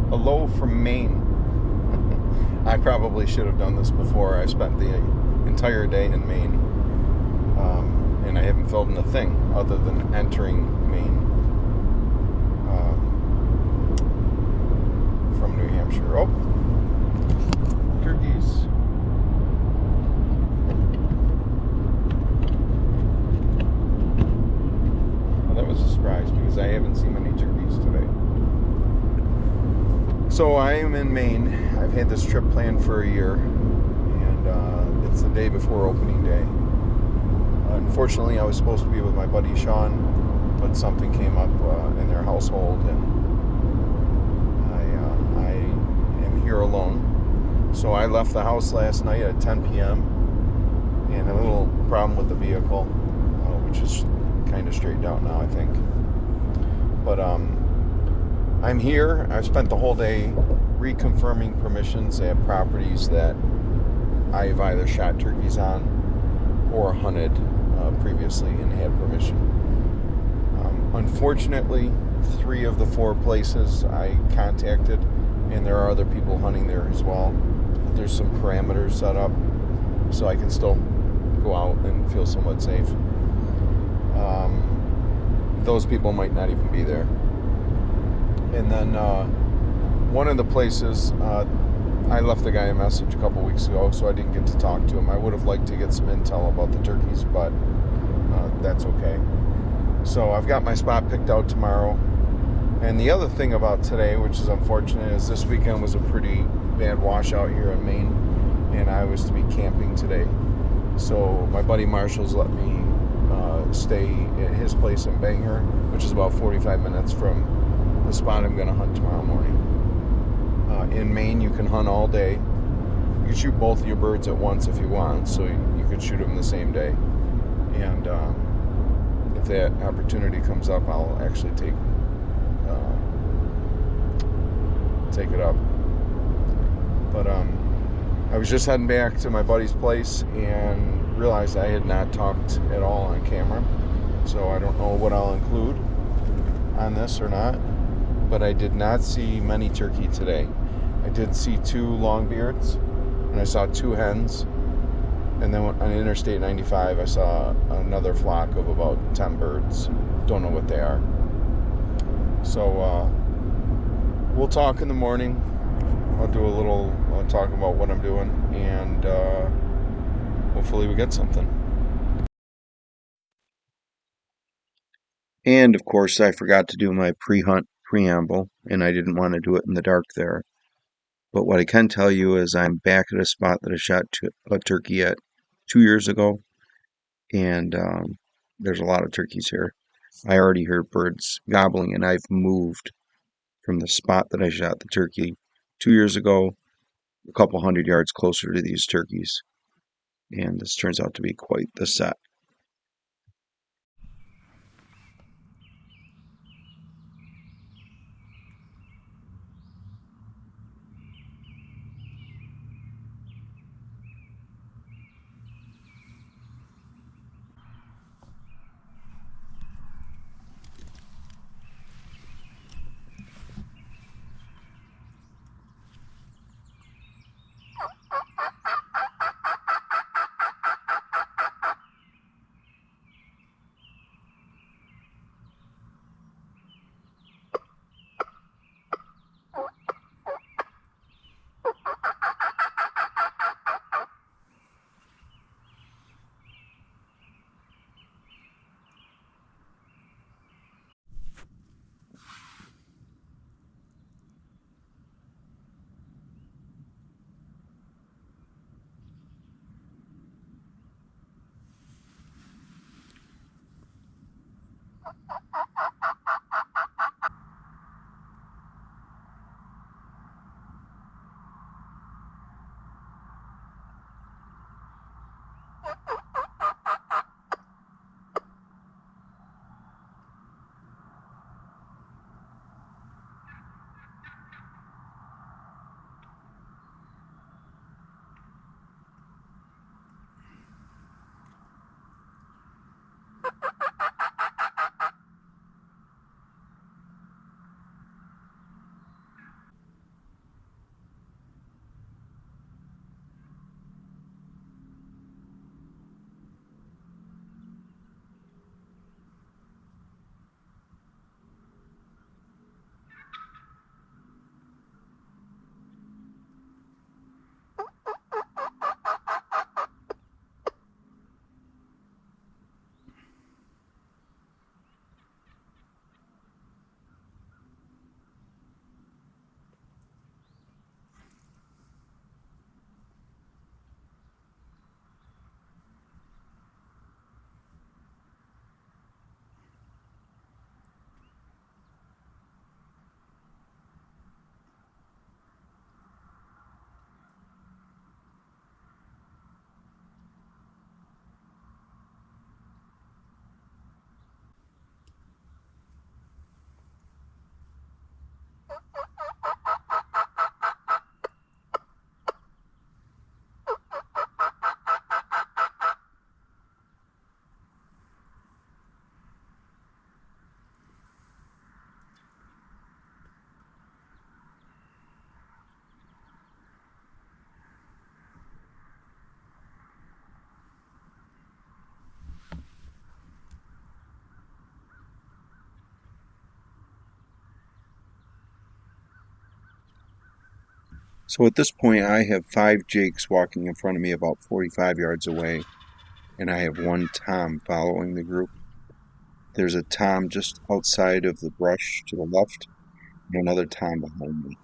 Hello from Maine. I probably should have done this before. I spent the entire day in Maine, and I haven't filmed a thing other than entering Maine from New Hampshire. Oh, turkeys. Well, that was a surprise because I haven't seen many turkeys today. So I am in Maine. I've had this trip planned for a year, and it's the day before opening day. Unfortunately, I was supposed to be with my buddy Sean, but something came up in their household, and I am here alone. So I left the house last night at 10 p.m. and a little problem with the vehicle, which is kind of straightened out now, I think. But I'm here. I've spent the whole day reconfirming permissions at properties that I've either shot turkeys on or hunted previously and had permission. Unfortunately, 3 of the 4 places I contacted, and there are other people hunting there as well. There's some parameters set up so I can still go out and feel somewhat safe. Those people might not even be there. And then one of the places, I left the guy a message a couple weeks ago, so I didn't get to talk to him. I would have liked to get some intel about the turkeys, but that's okay. So I've got my spot picked out tomorrow. And the other thing about today, which is unfortunate, is this weekend was a pretty bad washout here in Maine, and I was to be camping today. So my buddy Marshall's let me stay at his place in Bangor, which is about 45 minutes from the spot I'm going to hunt tomorrow morning. In Maine, you can hunt all day. You can shoot both of your birds at once if you want, so you could shoot them the same day. And if that opportunity comes up, I'll actually take it up. But I was just heading back to my buddy's place and realized I had not talked at all on camera, so I don't know what I'll include on this or not. But I did not see many turkey today. I did see 2 longbeards, and I saw 2 hens. And then on Interstate 95, I saw another flock of about 10 birds. Don't know what they are. So we'll talk in the morning. I'll do a little talk about what I'm doing, and hopefully we get something. And of course, I forgot to do my pre-hunt preamble, and I didn't want to do it in the dark there. But what I can tell you is I'm back at a spot that I shot a turkey at 2 years ago, and there's a lot of turkeys here. I already heard birds gobbling, and I've moved from the spot that I shot the turkey 2 years ago a couple 100 yards closer to these turkeys, and this turns out to be quite the set. So at this point, I have 5 Jakes walking in front of me about 45 yards away, and I have one Tom following the group. There's a Tom just outside of the brush to the left, and another Tom behind me.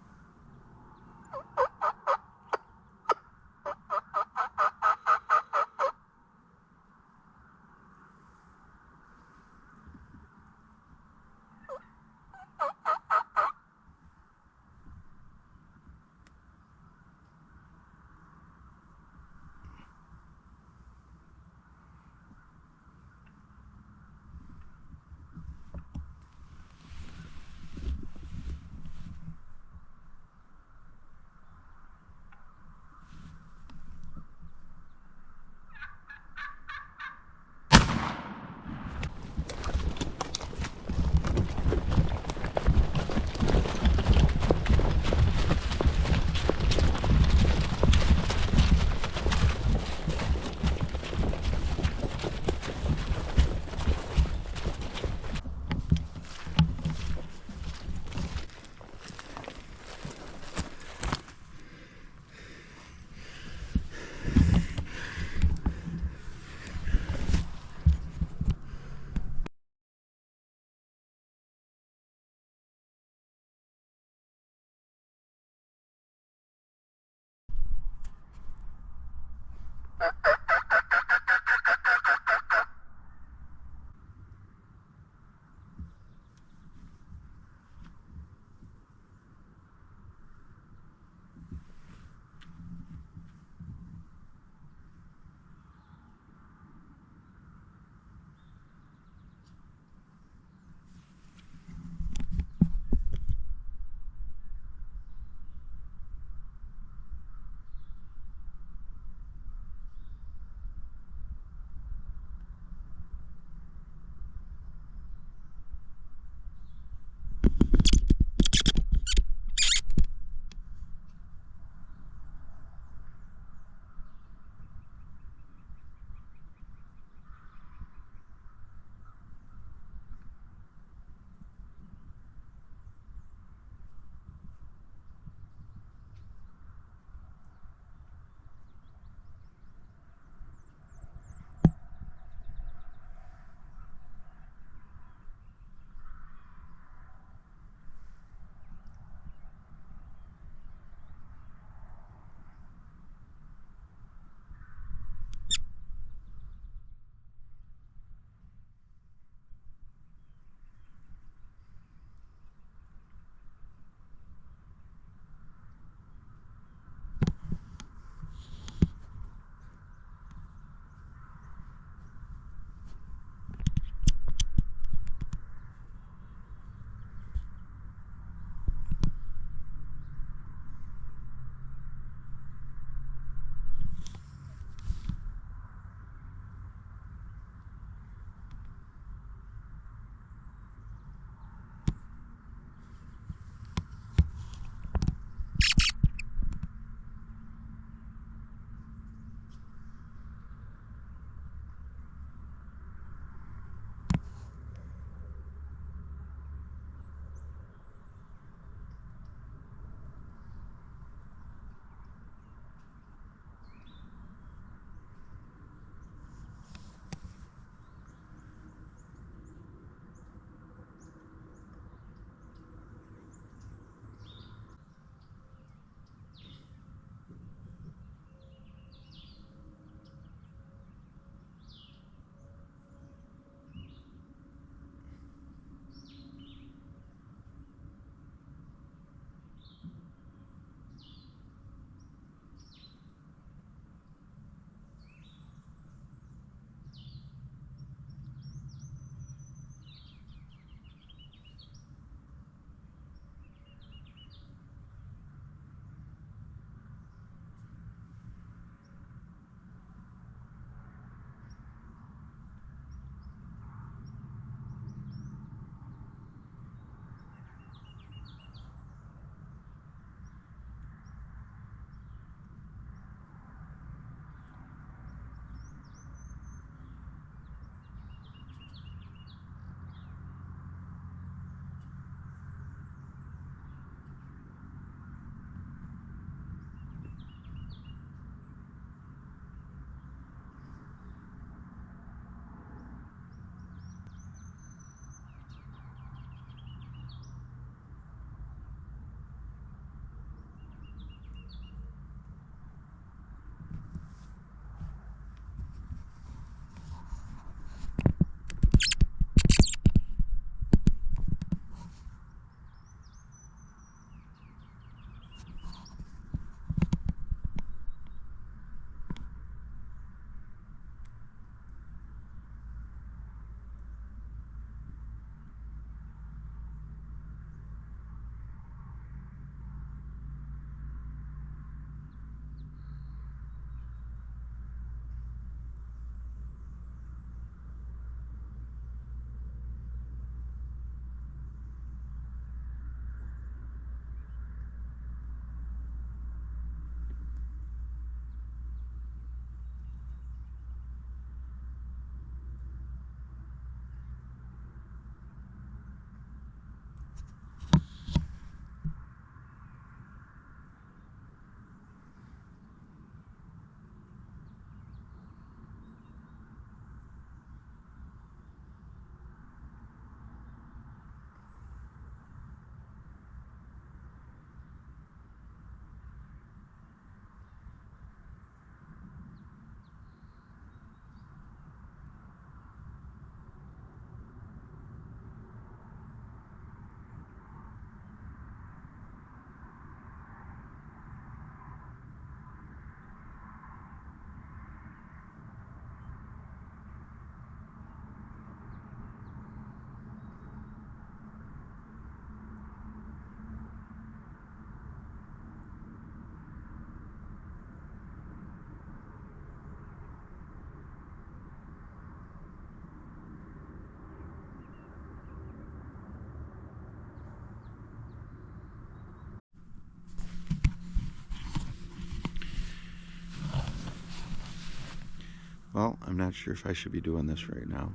Well, I'm not sure if I should be doing this right now,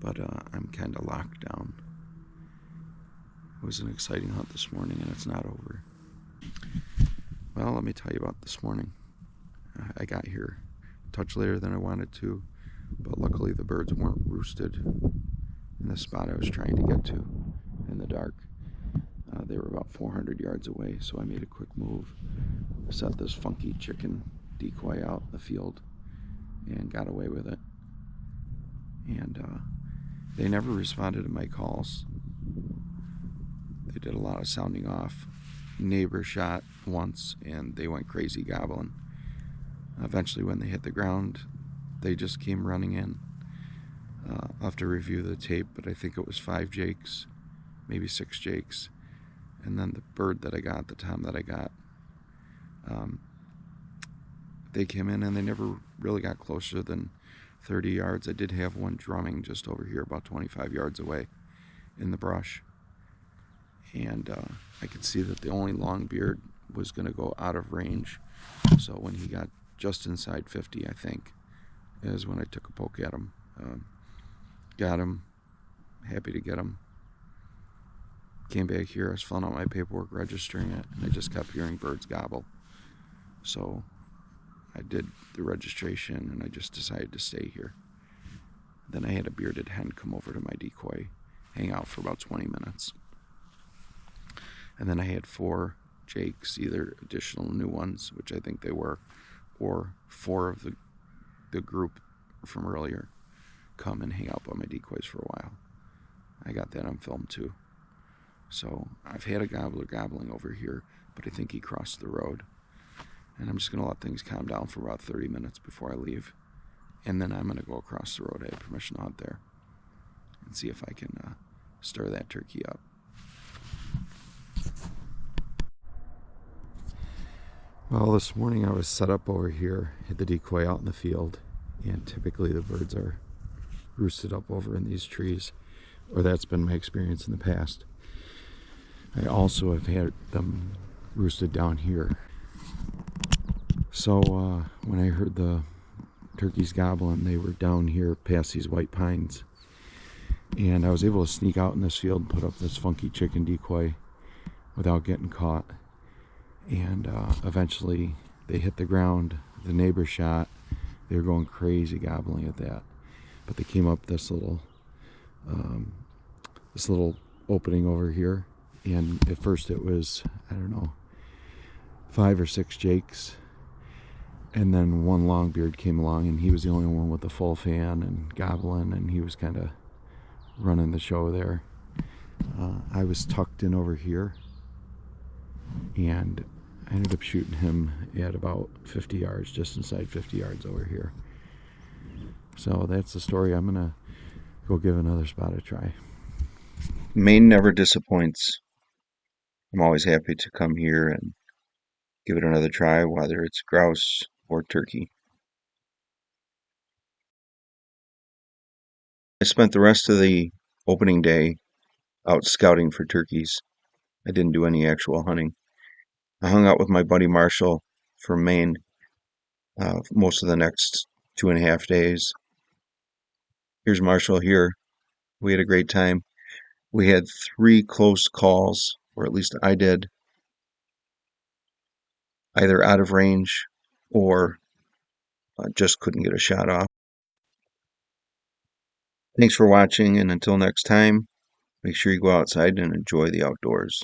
but I'm kind of locked down. It was an exciting hunt this morning, and it's not over. Well, let me tell you about this morning. I got here a touch later than I wanted to, but luckily the birds weren't roosted in the spot I was trying to get to in the dark. They were about 400 yards away, so I made a quick move, set this funky chicken decoy out in the field, and got away with it. And they never responded to my calls. They did a lot of sounding off. Neighbor shot once, and they went crazy gobbling. Eventually, when they hit the ground, they just came running in. I'll have to review the tape, but I think it was 5 jakes, maybe 6 jakes. And then the bird that I got, the tom that I got, they came in and they never really got closer than 30 yards. I did have one drumming just over here about 25 yards away in the brush. And I could see that the only longbeard was going to go out of range. So when he got just inside 50, I think, is when I took a poke at him. Got him, happy to get him. Came back here, I was filling out my paperwork, registering it, and I just kept hearing birds gobble. So I did the registration, and I just decided to stay here. Then I had a bearded hen come over to my decoy, hang out for about 20 minutes. And then I had 4 jakes, either additional new ones, which I think they were, or 4 of the group from earlier come and hang out by my decoys for a while. I got that on film too. So I've had a gobbler gobbling over here, but I think he crossed the road. And I'm just going to let things calm down for about 30 minutes before I leave. And then I'm going to go across the road. I have permission to hunt there and see if I can stir that turkey up. Well, this morning I was set up over here, hit the decoy out in the field, and typically the birds are roosted up over in these trees, or that's been my experience in the past. I also have had them roosted down here. So when I heard the turkeys gobbling, they were down here past these white pines. And I was able to sneak out in this field and put up this funky chicken decoy without getting caught. And eventually they hit the ground. The neighbor shot. They were going crazy gobbling at that. But they came up this little opening over here. And at first it was, I don't know, 5 or 6 jakes. And then one longbeard came along, and he was the only one with a full fan and gobbling, and he was kind of running the show there. I was tucked in over here, and I ended up shooting him at about 50 yards, just inside 50 yards over here. So that's the story. I'm going to go give another spot a try. Maine never disappoints. I'm always happy to come here and give it another try, whether it's grouse or turkey. I spent the rest of the opening day out scouting for turkeys. I didn't do any actual hunting. I hung out with my buddy Marshall from Maine most of the next 2.5 days. Here's Marshall here. We had a great time. We had 3 close calls, or at least I did, either out of range or just couldn't get a shot off. Thanks for watching, and until next time, make sure you go outside and enjoy the outdoors.